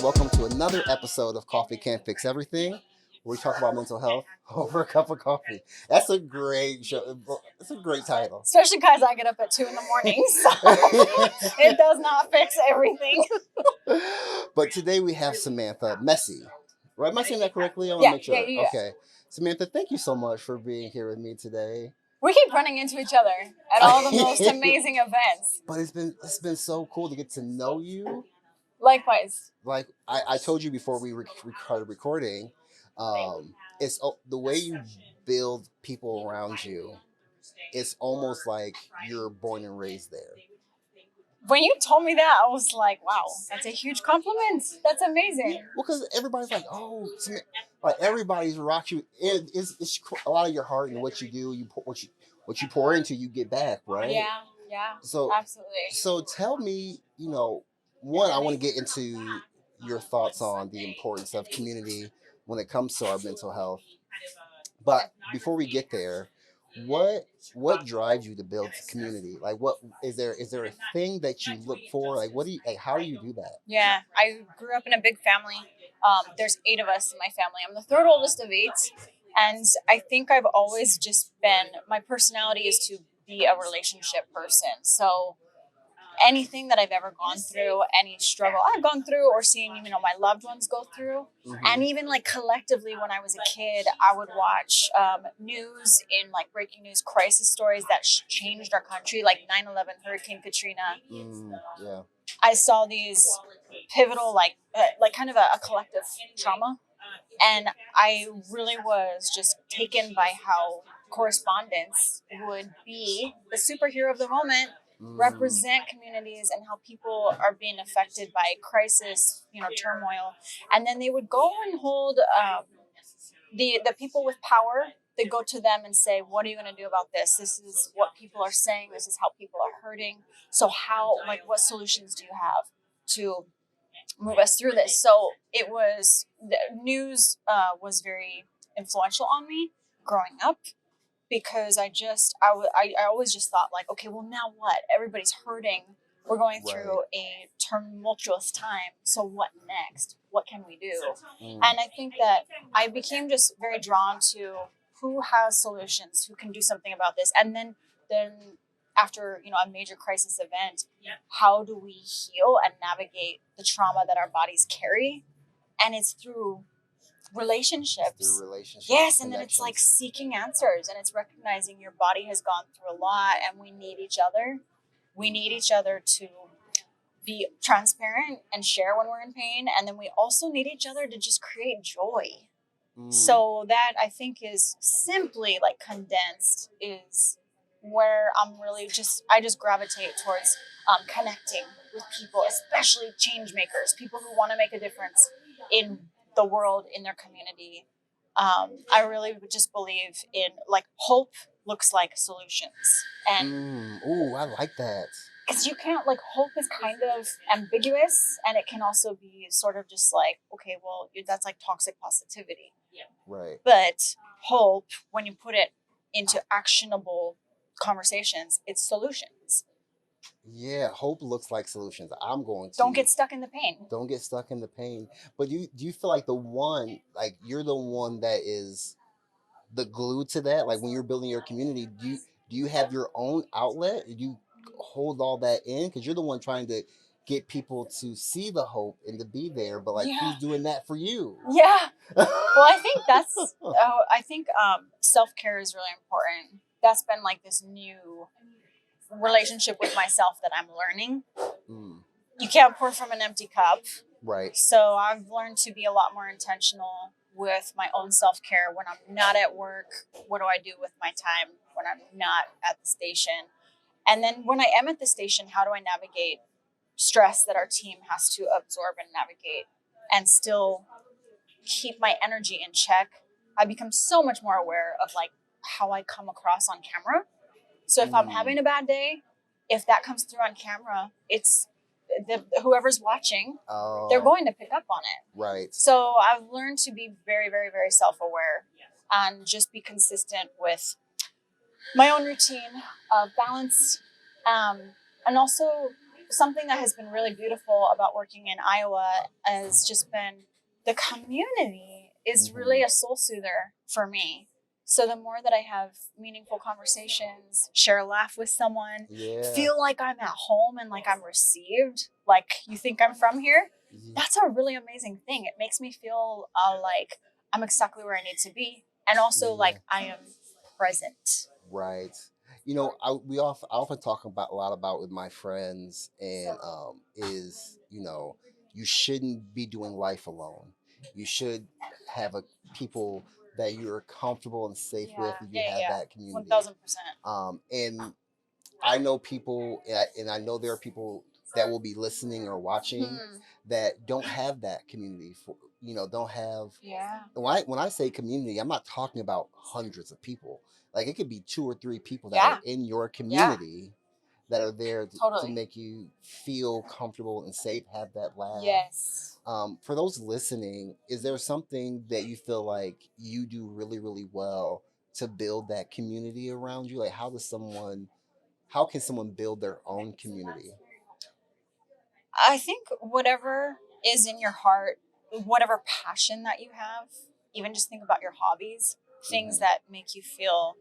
welcome to another episode of Coffee Can't Fix Everything, where we talk about mental health over a cup of coffee. That's a great show. It's a great title. Especially because I get up at 2 a.m, so it does not fix everything. But today we have Samantha Messy. Right? Am I saying that correctly? I want to Yeah, make sure. yeah. Okay. Samantha, thank you so much for being here with me today. We keep running into each other at all the most amazing events. But it's been so cool to get to know you. Likewise. Like I told you before we started recording, it's the way you build people around you. It's almost like you're born and raised there. When you told me that, I was like, wow, that's a huge compliment. That's amazing. Well, because everybody's like, oh, like everybody's rock you. It's a lot of your heart and what you do. What you pour into, you get back, right? Yeah. So absolutely. So tell me, one, I want to get into your thoughts on the importance of community when it comes to our mental health. But before we get there, what drives you to build community? Like, what is there a thing that you look for? Like, how do you do that? Yeah, I grew up in a big family. There's 8 of us in my family. I'm the third oldest of 8. And I think I've always just my personality is to be a relationship person. So anything that I've ever gone through, any struggle I've gone through or seen, my loved ones go through. Mm-hmm. And even like collectively, when I was a kid, I would watch news in like breaking news crisis stories that changed our country, like 9/11, Hurricane Katrina. Yeah. I saw these pivotal, like kind of a collective trauma. And I really was just taken by how correspondence would be the superhero of the moment, represent communities and how people are being affected by crisis, turmoil. And then they would go and hold the people with power. They go to them and say, what are you going to do about this? This is what people are saying. This is how people are hurting. So what solutions do you have to move us through this? So the news was very influential on me growing up, because I always just thought like, okay, well, now what? Everybody's hurting. We're going through a tumultuous time. So what next? What can we do? And I think that I became just very drawn to who has solutions, who can do something about this. And then after, a major crisis event, how do we heal and navigate the trauma that our bodies carry? And it's through relationships. Yes, and then it's like seeking answers, and it's recognizing your body has gone through a lot and we need each other. We need each other to be transparent and share when we're in pain, and then we also need each other to just create joy. So that, I think, is simply like condensed, is where I just gravitate towards connecting with people, especially change makers, people who want to make a difference in the world, in their community. I really just believe in like hope looks like solutions. And I like that. Because you can't, like, hope is kind of ambiguous, and it can also be sort of just like, okay, well, that's like toxic positivity. Yeah. Right. But hope, when you put it into actionable conversations, it's solutions. Yeah, hope looks like solutions. Don't get stuck in the pain. Don't get stuck in the pain. But do you feel like you're the one that is the glue to that? Like when you're building your community, do you have your own outlet? Do you hold all that in? Because you're the one trying to get people to see the hope and to be there. But like, who's doing that for you? Yeah. Well, I think self-care is really important. That's been like this new relationship with myself that I'm learning. You can't pour from an empty cup. Right. So I've learned to be a lot more intentional with my own self-care when I'm not at work. What do I do with my time when I'm not at the station? And then when I am at the station, how do I navigate stress that our team has to absorb and navigate and still keep my energy in check? I become so much more aware of like how I come across on camera. So if I'm having a bad day, if that comes through on camera, it's whoever's watching, they're going to pick up on it. Right. So I've learned to be very, very, very self-aware and just be consistent with my own routine of balance, and also something that has been really beautiful about working in Iowa has just been the community is really a soul soother for me. So the more that I have meaningful conversations, share a laugh with someone, feel like I'm at home and like I'm received, like you think I'm from here, that's a really amazing thing. It makes me feel like I'm exactly where I need to be, and also like I am present. Right. You know, I often talk about a lot about with my friends, and is, you know, you shouldn't be doing life alone. You should have a people that you're comfortable and safe with. If you have that community, 1000%. And I know people, and I know there are people that will be listening or watching that don't have that community. For, you know, don't have. When I say community, I'm not talking about hundreds of people. Like it could be two or three people that are in your community that are there to make you feel comfortable and safe. Have that laugh. Yes. For those listening, is there something that you feel like you do really, really well to build that community around you? Like, how can someone build their own community? I think whatever is in your heart, whatever passion that you have, even just think about your hobbies, things that make you feel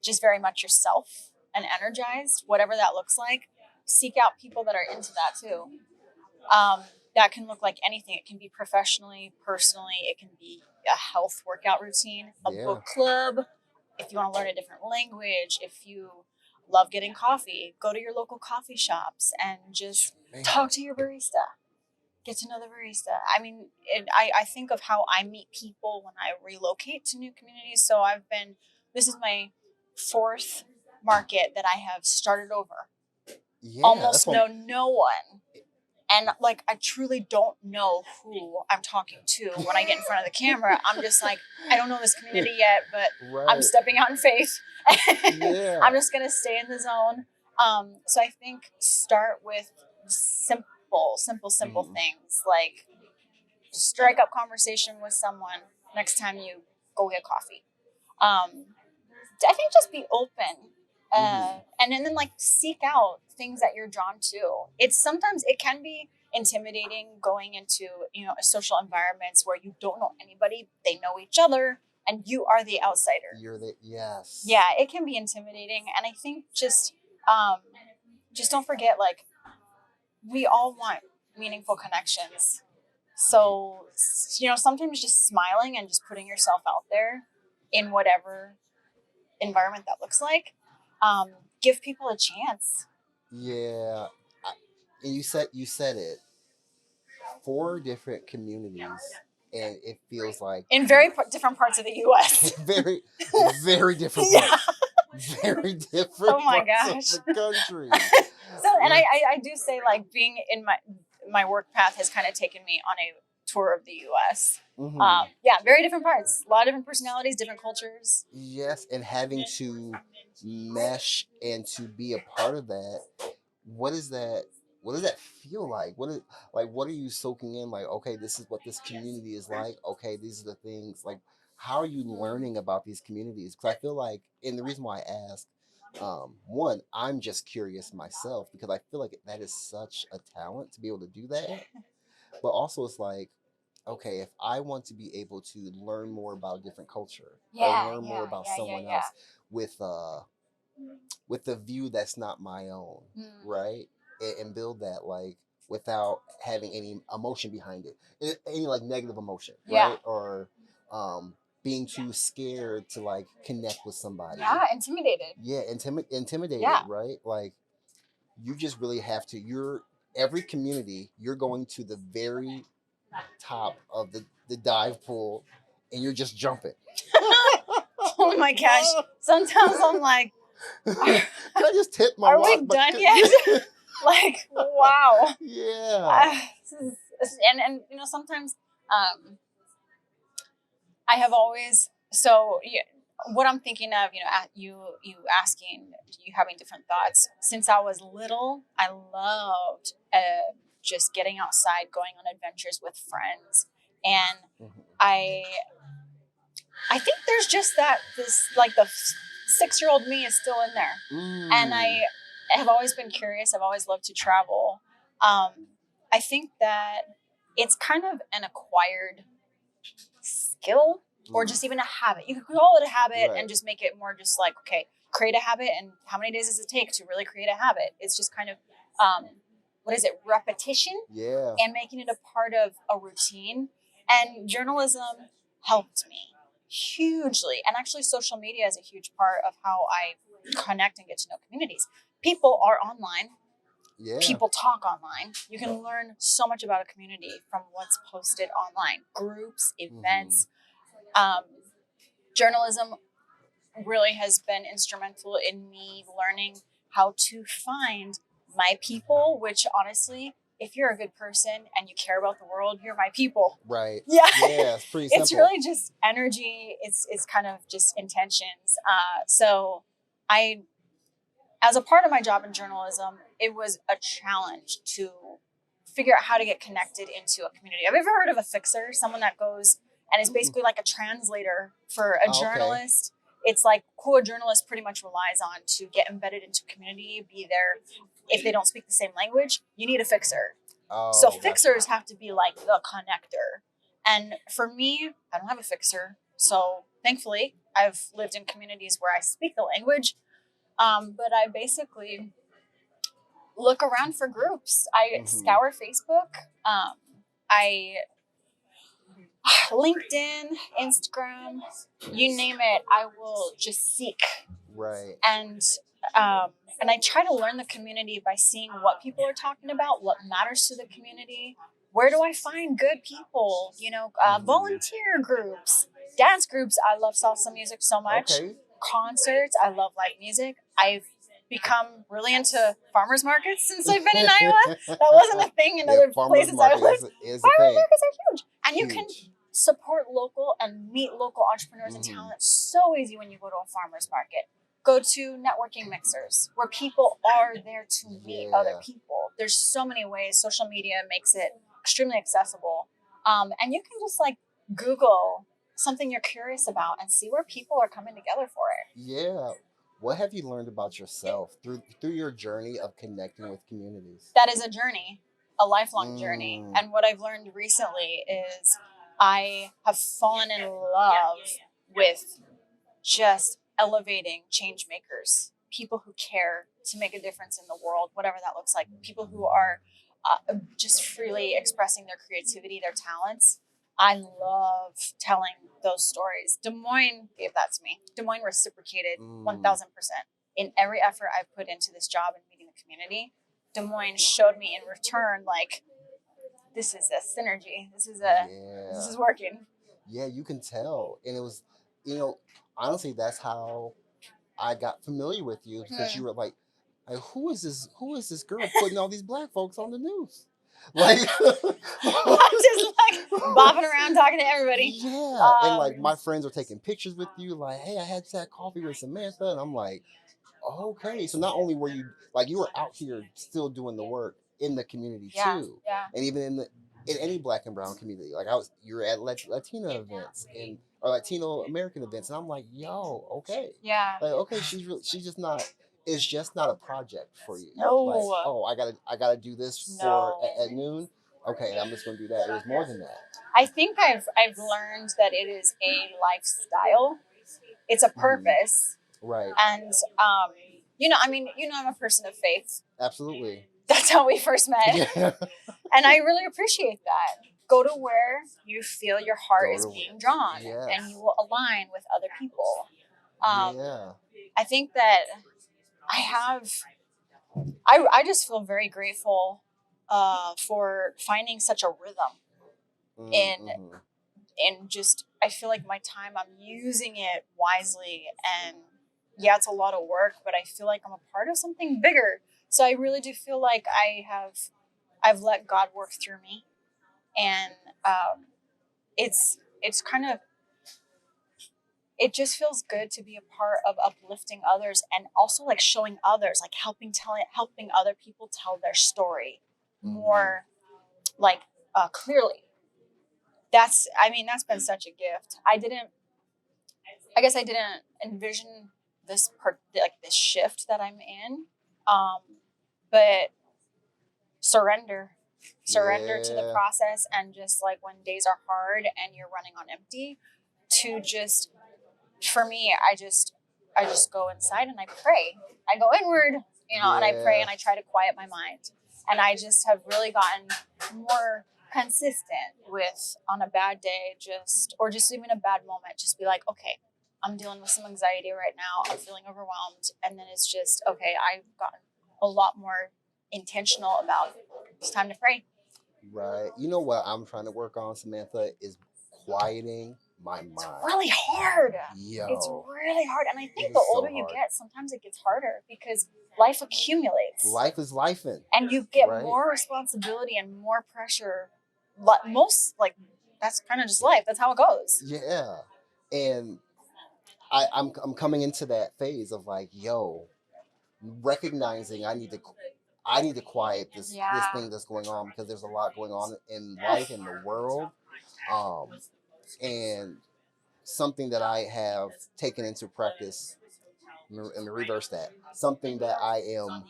just very much yourself and energized, whatever that looks like, seek out people that are into that too. That can look like anything. It can be professionally, personally, it can be a health workout routine, a book club. If you want to learn a different language, if you love getting coffee, go to your local coffee shops and just talk to your barista. Get to know the barista. I mean, I think of how I meet people when I relocate to new communities. So this is my fourth market that I have started over. Almost know no one. And like, I truly don't know who I'm talking to when I get in front of the camera. I'm just like, I don't know this community yet, but I'm stepping out in faith. I'm just going to stay in the zone. So I think start with simple things, like strike up conversation with someone next time you go get coffee. I think just be open, and then like seek out things that you're drawn to. Sometimes it can be intimidating going into social environments where you don't know anybody, they know each other, and you are the outsider. You're the yes. Yeah, it can be intimidating, and I think just don't forget, like, we all want meaningful connections. So sometimes just smiling and just putting yourself out there in whatever environment that looks like, give people a chance. Yeah, and you said it. 4 different communities, and it feels like in very different parts of the U.S. very, very different parts. Very different. Oh my gosh, of the country. So, and I do say, like, being in my work path has kind of taken me on a tour of the U.S. Yeah, very different parts, a lot of different personalities, different cultures. Yes, and having to mesh and to be a part of that. What is that? What does that feel like? What are you soaking in? Like, okay, this is what this community is like. Okay, these are the things. Like, how are you learning about these communities? Because I feel like, and the reason why I ask, one, I'm just curious myself because I feel like that is such a talent to be able to do that. But also, it's like, okay, if I want to be able to learn more about a different culture or learn more about someone else with a view that's not my own, right? And build that, like, without having any emotion behind it, any like negative emotion, right? Or being too scared to like connect with somebody. Yeah, intimidated. Yeah, intimidated, right? Like, you just really have to. Every community, you're going to the very top of the dive pool, and you're just jumping. Oh my gosh! Sometimes I'm like, can I just tip my? Are we done yet? Like, wow. Yeah. And sometimes I have always what I'm thinking of, you asking, you having different thoughts. Since I was little, I loved just getting outside, going on adventures with friends, and I think there's just this, like, the 6-year-old me is still in there, and have always been curious. I've always loved to travel. I think that it's kind of an acquired skill or just even a habit. You could call it a habit Right. and just make it more just like, okay, create a habit. And how many days does it take to really create a habit? It's just kind of, what is it, repetition Yeah. and making it a part of a routine. And journalism helped me hugely. And actually, social media is a huge part of how I connect and get to know communities. People are online. Yeah. People talk online. You can learn so much about a community from what's posted online. Groups, events. Journalism really has been instrumental in me learning how to find my people, which honestly, if you're a good person and you care about the world, you're my people. Right. Yeah. Yeah, it's pretty simple. It's really just energy. It's kind of just intentions. So I, as a part of my job in journalism, it was a challenge to figure out how to get connected into a community. Have you ever heard of a fixer? Someone that goes and is basically like a translator for a journalist. It's like who a journalist pretty much relies on to get embedded into community, be there. If they don't speak the same language, you need a fixer. So fixers have to be like the connector. And for me, I don't have a fixer. So thankfully, I've lived in communities where I speak the language. But I basically look around for groups. I scour Facebook. I LinkedIn, Instagram, you name it. I will just seek. Right. And I try to learn the community by seeing what people are talking about, what matters to the community. Where do I find good people? Volunteer groups, dance groups. I love salsa music so much. Okay. Concerts. I love live music. I've become really into farmers markets since I've been in Iowa. That wasn't a thing in other places I lived. Is Farmers markets are huge. And you Huge. can support local and meet local entrepreneurs and talent so easy when you go to a farmer's market. Go to networking mixers where people are there to meet other people. There's so many ways. Social media makes it extremely accessible. And you can just like Google something you're curious about and see where people are coming together for it. Yeah. What have you learned about yourself through your journey of connecting with communities? That is a journey, a lifelong journey. And what I've learned recently is I have fallen in love with just elevating change makers, people who care to make a difference in the world, whatever that looks like, people who are just freely expressing their creativity, their talents. I love telling those stories. Des Moines gave that to me. Des Moines reciprocated 1000%. In every effort I've put into this job and meeting the community, Des Moines showed me in return, like, this is a synergy. This is working. Yeah, you can tell. And it was, honestly, that's how I got familiar with you because you were like, who is this girl putting all these black folks on the news? Like, just like bopping around talking to everybody. Yeah. And like my friends are taking pictures with you, like, hey, I had that coffee with Samantha. And I'm like, okay. So not only were you like you were out here still doing the work in the community too. Yeah. And even in any black and brown community. Like you were at Latina events or Latino American events. And I'm like, yo, okay. Yeah. Like, okay, she's just not it's just not a project for you. No. Like, oh, I gotta do this for at noon. Okay, I'm just gonna do that. It was more than that. I think I've learned that it is a lifestyle. It's a purpose. Right. And I'm a person of faith. Absolutely. That's how we first met. Yeah. And I really appreciate that. Go to where you feel your heart is being drawn, and you will align with other people. I think that I just feel very grateful for finding such a rhythm in just, I feel like my time, I'm using it wisely, and yeah, it's a lot of work, but I feel like I'm a part of something bigger. So I really do feel like I've let God work through me, and it's kind of, it just feels good to be a part of uplifting others, and also like showing others, like helping other people tell their story more like clearly. That's been such a gift. I guess I didn't envision this this shift that I'm in But surrender, surrender to the Yeah. process, and just like when days are hard and you're running on empty, to just, for me, I just go inside and I pray. I go inward, and I pray Yeah. and I try to quiet my mind. And I just have really gotten more consistent with, on a bad day, or just even a bad moment, just be like, okay, I'm dealing with some anxiety right now. I'm feeling overwhelmed. And then it's just, okay, I've gotten a lot more intentional about it's time to pray. Right. You know what I'm trying to work on, Samantha, is quieting my It's mind. really hard. It's Yo, really hard. And I it think is the so older you hard. get, sometimes it gets harder because life accumulates. Life is lifing, And you get right? more responsibility and more pressure. Most, like, that's kind of just life. That's how it goes. Yeah. And I'm coming into that phase of like, yo, recognizing I need to quiet this Yeah. thing that's going on, because there's a lot going on in life, in the world. Um and something that I have taken into practice, and reverse that. Something that I am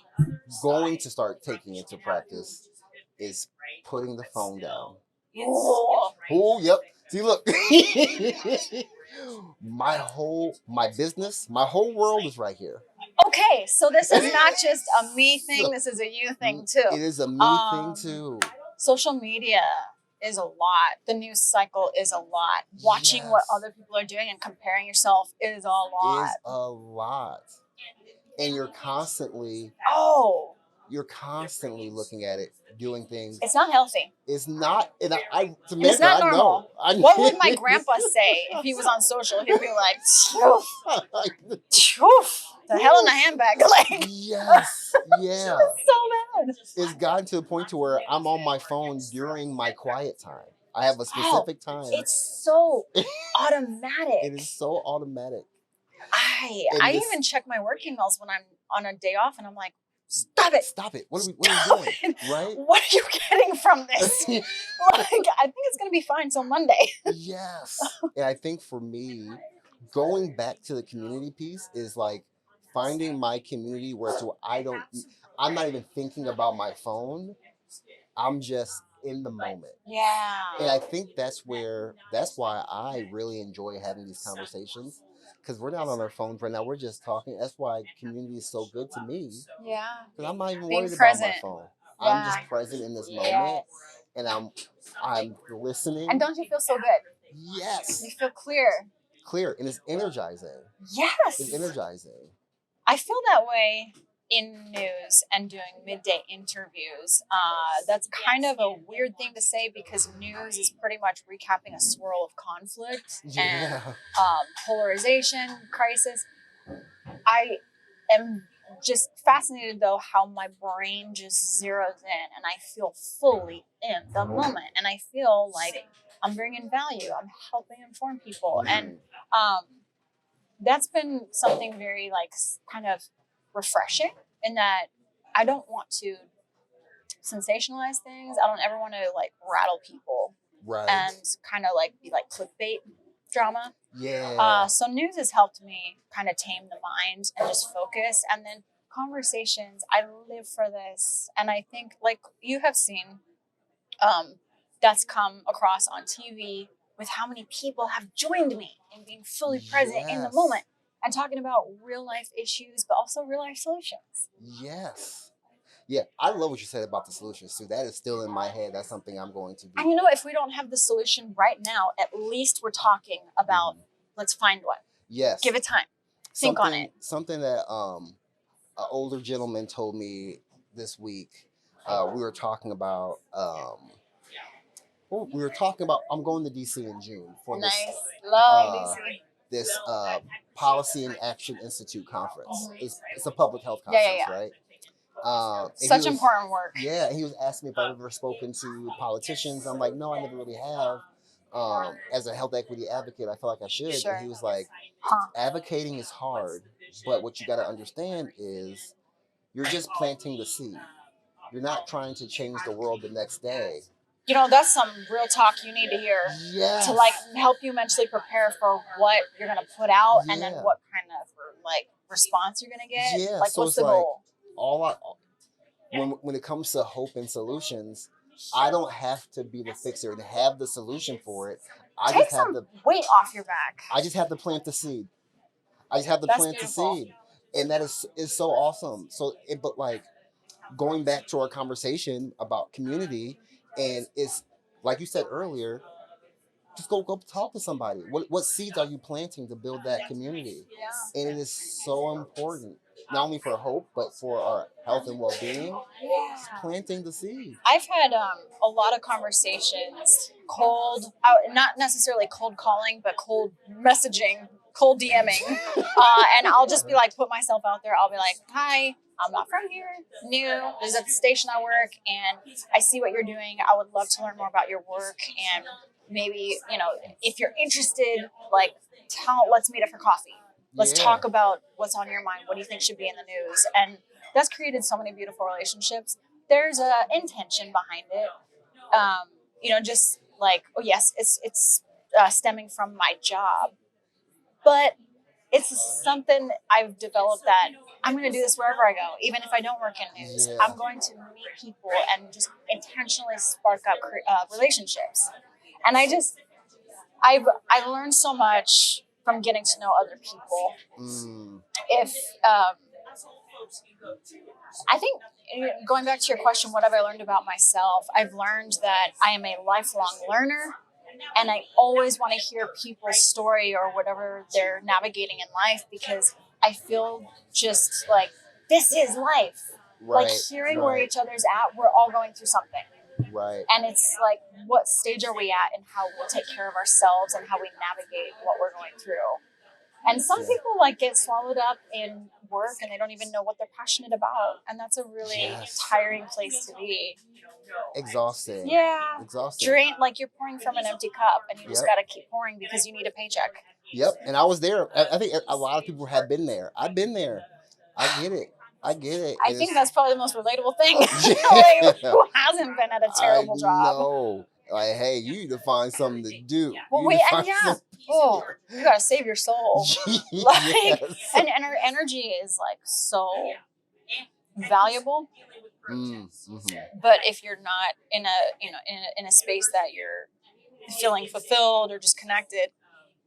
going to start taking into practice is putting the phone down. Oh. Oh, yep. See, look. My business, my whole world is right here. Okay, so this is not just a me thing, So, this is a you thing too. it is a me thing too. Social media is a lot. The news cycle is a lot. Watching what Yes. other people are doing and comparing yourself is a lot. Is a lot. And Oh, you're constantly looking at it, doing things. it's not healthy. It's not, and And it's Samantha, not I know. normal. I What would my grandpa say if he was on social? He'd be like, "Toof, toof, the hell in a handbag." Like, Yes, yeah. it's so bad. It's gotten to the point to where I'm on my phone during my quiet time. I have a specific time. It's so automatic. It is so automatic. I even check my work emails when I'm on a day off, and I'm like, stop it. Stop it. What are we doing? Right? What are you getting from this? Like, I think it's gonna be fine till Monday. Yes. And I think for me, going back to the community piece is like finding my community where I'm not even thinking about my phone. I'm just in the moment. Yeah. And I think that's why I really enjoy having these conversations, because we're not on our phones right now. We're just talking. That's why community is so good to me, Yeah. because I'm not even Being worried present. about my phone. Yeah. I'm just present in this moment, Yes. and I'm listening. And don't you feel so good? Yes. You feel clear. Clear, and it's energizing. Yes. It's energizing. I feel that way in news and doing midday interviews. That's kind of a weird thing to say because news is pretty much recapping a swirl of conflict and polarization, crisis. I am just fascinated, though, how my brain just zeroes in and I feel fully in the moment. And I feel like I'm bringing value. I'm helping inform people. And that's been something very, like, kind of refreshing in that I don't want to sensationalize things. I don't ever want to, like, rattle people. Right. And kind of, like, be like clickbait drama. Yeah. So news has helped me kind of tame the mind and just focus. And then conversations, I live for this. And I think, like you have seen, that's come across on TV with how many people have joined me in being fully present in the Yes. moment and talking about real life issues, but also real life solutions. Yes. Yeah, I love what you said about the solutions too. That is still in my head. That's something I'm going to do. And if we don't have the solution right now, at least we're talking about, let's find one. Yes. Give it time. Think on it. Something that an older gentleman told me this week. We were talking about I'm going to DC in June for nice. Love DC. This Policy and Action Institute conference. It's a public health conference, right? Such important work. Yeah, and he was asking me if I've ever spoken to politicians. I'm like, no, I never really have. As a health equity advocate, I feel like I should. Sure. And he was like, advocating is hard, but what you got to understand is you're just planting the seed. You're not trying to change the world the next day. That's some real talk you need to hear. Yes. To, like, help you mentally prepare for what you're going to put out and then what kind of, like, response you're going to get. Yeah. Like, So what's the goal? all I when it comes to hope and solutions, I don't have to be the fixer and have the solution for it. I Take just have some to weight off your back. I just have to plant the seed. I just have to That's plant the beautiful. seed, and that is so awesome. But like going back to our conversation about community, and it's like you said earlier, just go talk to somebody. What seeds are you planting to build that community? Yeah. And it is so important, not only for hope but for our health and well-being. Just Yeah. planting the seed. I've had a lot of conversations, not necessarily cold calling, but cold messaging, cold DMing. And I'll just be like, put myself out there. I'll be like, hi, I'm not from here, new. This is at the station I work, and I see what you're doing. I would love to learn more about your work. And maybe, if you're interested, like, let's meet up for coffee. Let's Yeah. talk about what's on your mind. What do you think should be in the news? And that's created so many beautiful relationships. There's a intention behind it. Just like, oh yes, it's stemming from my job, but it's something I've developed that I'm going to do this wherever I go, even if I don't work in news. Yeah. I'm going to meet people and just intentionally spark up relationships. And I've learned so much from getting to know other people. If I think, going back to your question, what have I learned about myself? I've learned that I am a lifelong learner, and I always want to hear people's story or whatever they're navigating in life, because I feel just like this is life. Right. Like hearing where each other's at, we're all going through something. Right. And it's like, what stage are we at, and how we'll take care of ourselves and how we navigate what we're going through. And some people like get swallowed up in work and they don't even know what they're passionate about. And that's a really tiring place to be. Exhausting. Yeah. Exhausting. Drain, like you're pouring from an empty cup, and you just got to keep pouring because you need a paycheck. Yep. And I was there. I think a lot of people have been there. I've been there. I get it. I think that's probably the most relatable thing. Yeah. Like, who hasn't been at a terrible job? No. Like, hey, you need to find something to do. Well, you gotta save your soul. Like, and our energy is like so valuable. Mm-hmm. But if you're not in a space that you're feeling fulfilled or just connected,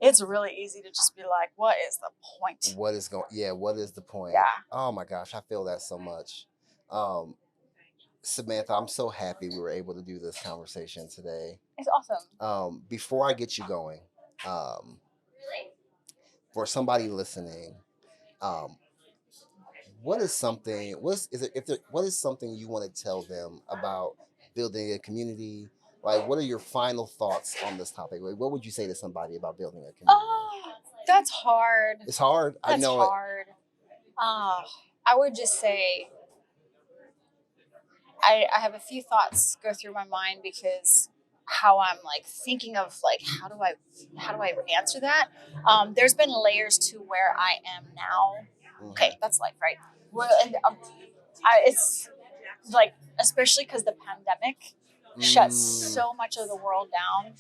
it's really easy to just be like, what is the point? What is the point? Yeah. Oh my gosh, I feel that so much. Samantha, I'm so happy we were able to do this conversation today. It's awesome. Before I get you going, for somebody listening, what is something? What is something you want to tell them about building a community? Like, what are your final thoughts on this topic? Like, what would you say to somebody about building a community? Oh, that's hard. It's hard. I know it's hard. I would just say I have a few thoughts go through my mind, because how I'm like thinking of like how do I answer that? There's been layers to where I am now. Okay, that's life, right? Well, and it's like, especially because the pandemic shut so much of the world down.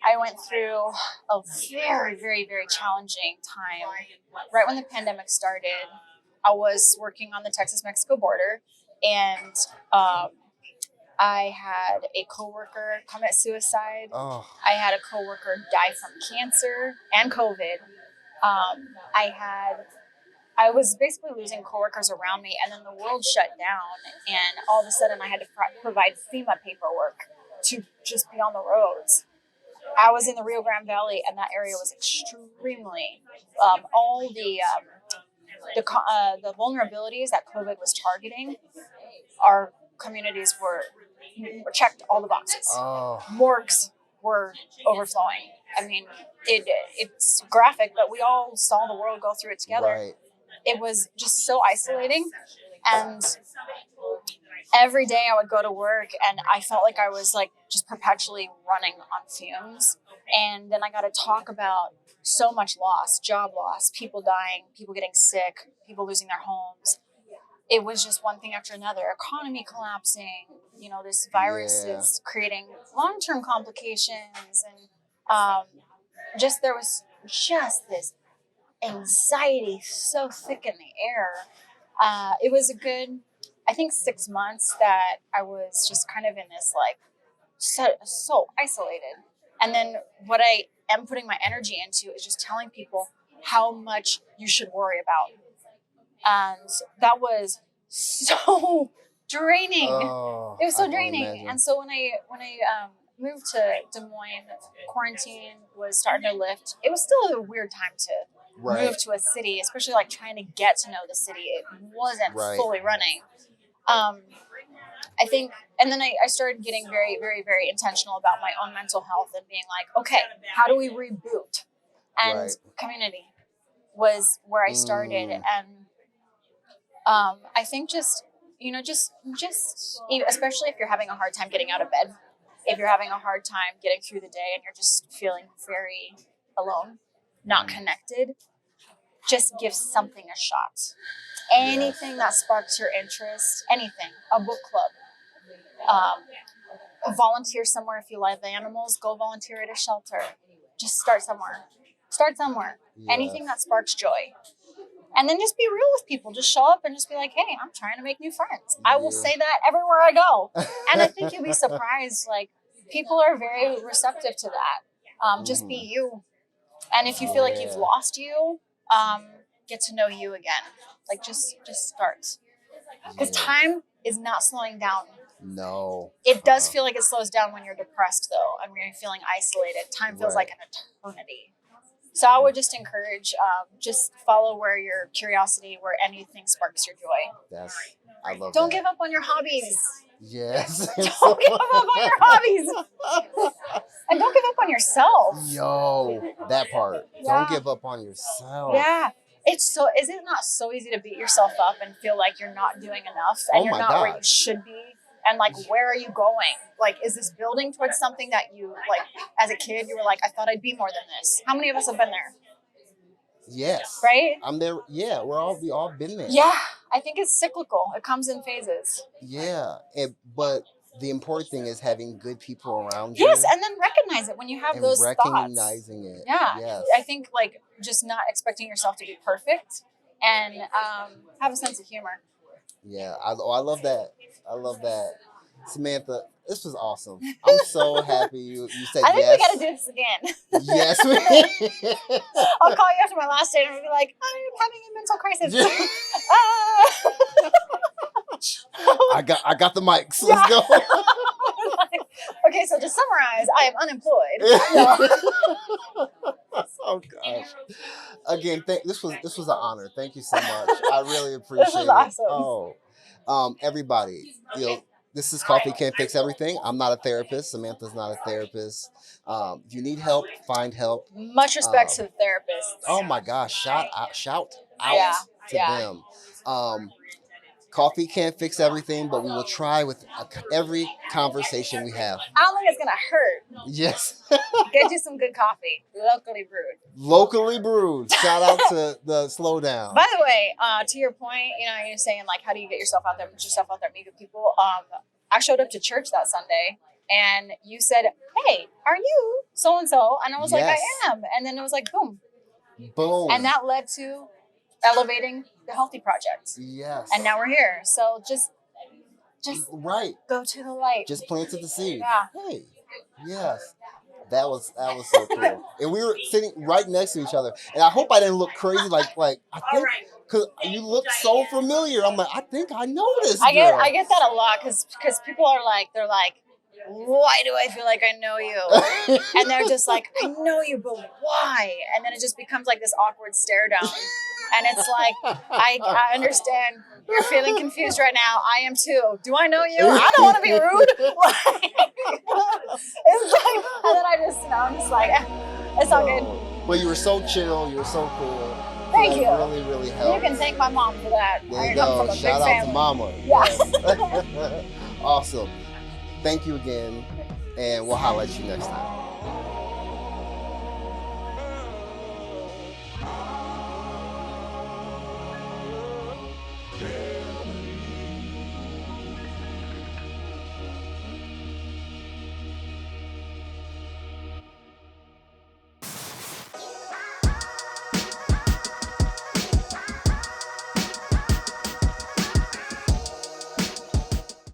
I went through a very, very, very challenging time. Right when the pandemic started, I was working on the Texas-Mexico border, and I had a coworker commit suicide. Oh. I had a coworker die from cancer and COVID. I was basically losing coworkers around me, and then the world shut down, and all of a sudden I had to provide FEMA paperwork to just be on the roads. I was in the Rio Grande Valley, and that area was extremely all the vulnerabilities that COVID was targeting. Our communities were checked all the boxes. Oh. Morgues were overflowing. I mean, it's graphic, but we all saw the world go through it together. Right. It was just so isolating, and every day I would go to work and I felt like I was like just perpetually running on fumes. And then I got to talk about so much loss, job loss, people dying, people getting sick, people losing their homes. It was just one thing after another. Economy collapsing, this virus is creating long-term complications. And there was just this anxiety so thick in the air. It was a good, I think, 6 months that I was just kind of in this like so isolated. And then what I am putting my energy into is just telling people how much you should worry about. And that was so draining. It was I so can only draining. imagine. And so when I moved to Des Moines, quarantine was starting to lift. It was still a weird time to Right. move to a city, especially like trying to get to know the city. It wasn't Right. fully running. I think, and then I started getting very, very, very intentional about my own mental health and being like, okay, how do we reboot? And Right. community was where I started. Mm. And I think just especially if you're having a hard time getting out of bed, if you're having a hard time getting through the day and you're just feeling very alone, not connected, just give something a shot. Anything that sparks your interest, anything, a book club, volunteer somewhere. If you love animals, go volunteer at a shelter. Just start somewhere. Yeah. Anything that sparks joy. And then just be real with people. Just show up and just be like, hey, I'm trying to make new friends. I will say that everywhere I go. And I think you'll be surprised. Like, people are very receptive to that. Just be you. And if you feel like you've lost you, get to know you again. Like, just start. Because time is not slowing down. No. It does feel like it slows down when you're depressed, though, and when you're feeling isolated. Time feels like an eternity. So I would just encourage, just follow where your curiosity, where anything sparks your joy. I love Don't that. give up on your hobbies. Yes. Don't give up on your hobbies. And don't give up on yourself. Yo, that part. Yeah. Don't give up on yourself. Yeah. Is it not so easy to beat yourself up and feel like you're not doing enough and you're not where you should be? And like, where are you going? Like, is this building towards something that you, like, as a kid, you were like, I thought I'd be more than this? How many of us have been there? Yes. Right? I'm there. Yeah, we all been there. Yeah. I think it's cyclical. It comes in phases. Yeah. But the important thing is having good people around you. Yes, and then recognize it when you have and those recognizing thoughts. It. Yeah. Yes. I think, like, just not expecting yourself to be perfect and have a sense of humor. Yeah. I love that. I love that. Samantha, this was awesome. I'm so happy you said yes. I think we got to do this again. Yes. I'll call you after my last day and I'll be like, I'm having a mental crisis. I got the mics. Let's go. Okay, so to summarize, I am unemployed. Oh gosh. Again, this was an honor. Thank you so much. I really appreciate This was awesome. it. Everybody, this is Coffee Can't Fix Everything. I'm not a therapist. Samantha's not a therapist. If you need help, find help. Much respect to the therapists. Oh my gosh, shout out to them. Coffee can't fix everything, but we will try with every conversation we have. I don't think it's gonna hurt. Yes. Get you some good coffee, locally brewed. Locally brewed. Shout out to the Slowdown. By the way, to your point, you're saying like, how do you get yourself out there, put yourself out there, meet good people? I showed up to church that Sunday, and you said, "Hey, are you so and so?" And I was like, "I am." And then it was like, boom, boom, and that led to elevating the Healthy Project. Yes. And now we're here. So just right. Go to the light. Just planted the seed. Yeah. Hey. Yes. That was so cool. And we were sitting right next to each other. And I hope I didn't look crazy like I think because you look so familiar. I'm like, I think I know this girl. I get that a lot because people are like, they're like, why do I feel like I know you? And they're just like, I know you, but why? And then it just becomes like this awkward stare down. And it's like, I understand you're feeling confused right now. I am too. Do I know you? I don't want to be rude. It's like, and then I'm just like, it's all good. Well, you were so chill. You were so cool. Thank you. Really, really helped. You can thank my mom for that. There you go. Shout out to Mama. Yeah. Yes. Awesome. Thank you again, and we'll holler at you next time.